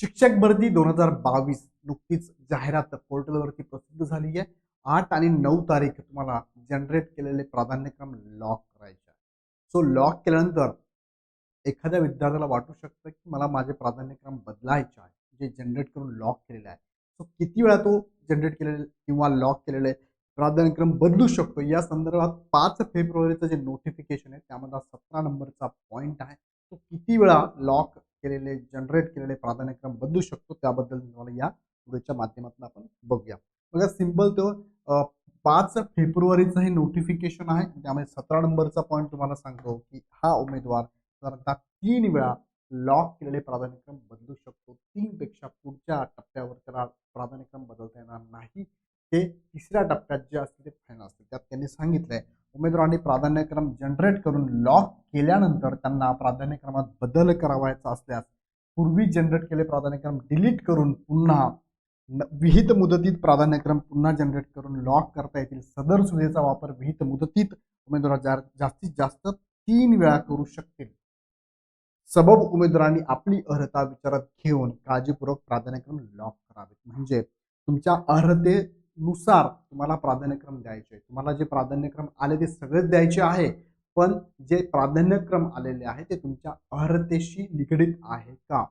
शिक्षक भरती 2022 नुकतीच जाहिरात पोर्टलवरती प्रसिद्ध झाली आहे. 8 आणि 9 तारीख तुम्हाला जनरेट केलेले प्राधान्यक्रम लॉक करायचे आहे. सो लॉक केल्यानंतर एखाद्या विद्यार्थ्याला वाटू शकतं की मला माझे प्राधान्यक्रम बदलायचे आहे, जे जनरेट करून लॉक केलेले आहे. सो किती वेळा तो जनरेट केलेले किंवा लॉक केलेले प्राधान्यक्रम बदलू शकतो या संदर्भात 5 फेब्रुवारीचं जे नोटिफिकेशन आहे त्यामध्ये 17 नंबरचा पॉईंट आहे. तो किती वेळा लॉक केलेले जनरेट केलेले प्राधान्यक्रम बदलू शकतो त्याबद्दल तुम्हाला या व्हिडिओच्या माध्यमातून आपण बघूया. बघा सिंपल तो 5 फेब्रुवारीचं हे नोटिफिकेशन आहे. त्यामध्ये 17 नंबरचा पॉईंट तुम्हाला सांगतो की हा उमेदवार साधारणतः 3 वेळा लॉक केलेले प्राधान्यक्रम बदलू शकतो. 3 पेक्षा पुढच्या टप्प्यावर त्याला प्राधान्यक्रम बदलता येणार नाही. ते तिसऱ्या टप्प्यात जे असते ते फायनल असते. त्यात त्यांनी सांगितलंय उमेदवारांनी प्राधान्यक्रम जनरेट करून लॉक केल्यानंतर त्यांना प्राधान्यक्रमात बदल करावायचा असल्यास पूर्वी जनरेट केलेले प्राधान्यक्रम डिलीट करून पुन्हा विहित मुदतीत प्राधान्यक्रम पुन्हा जनरेट करून लॉक करता येतील. सदर सुविधेचा वापर विहित मुदतीत उमेदवार जास्तीत जास्त 3 वेळा करू शकतील. सबब उमेदवारांनी आपली अर्हता विचारात घेऊन काळजीपूर्वक प्राधान्यक्रम लॉक करावेत. म्हणजे तुमच्या अर्हतेनुसार तुम्हाला प्राधान्यक्रम द्यायचे. तुम्हाला जे प्राधान्यक्रम आले ते सगळेच द्यायचे आहे, पण जे प्राधान्यक्रम आलेले आहे ते तुमच्या अर्हतेशी निगडीत आहे का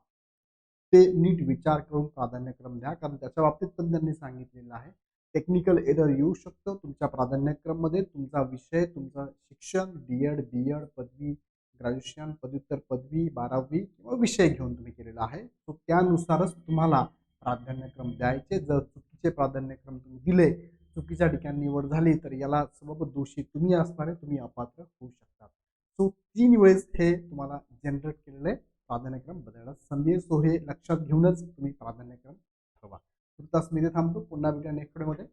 ते नीट विचार करून प्राधान्यक्रम द्या. कारण त्याच्या बाबतीत पण त्यांनी सांगितलेलं आहे टेक्निकल एरर येऊ शकतो तुमच्या प्राधान्यक्रम मध्ये. तुमचा विषय, तुमचं शिक्षण, डीएड, बीएड, पदवी, ग्रॅज्युएशन, पदव्युत्तर पदवी, 12वी किंवा विषय घेऊन तुम्ही केलेला आहे. तो त्यानुसारच तुम्हाला प्राधान्यक्रम द्यायचे. जर चुकीचे प्राधान्यक्रम तुम्ही दिले, चुकीच्या ठिकाणी निवड झाली तर याला सबब दोषी तुम्ही असणारे, तुम्ही अपात्र होऊ शकता. सो 3 वेळेस हे तुम्हाला जनरेट केलेले प्राधान्यक्रम बदलण्यास संधी आहे. सो हे लक्षात घेऊनच तुम्ही प्राधान्यक्रम ठरवा. तुर्तास मी इथे थांबतो. पुन्हा भेटूया नेक्स्ट व्हिडिओमध्ये.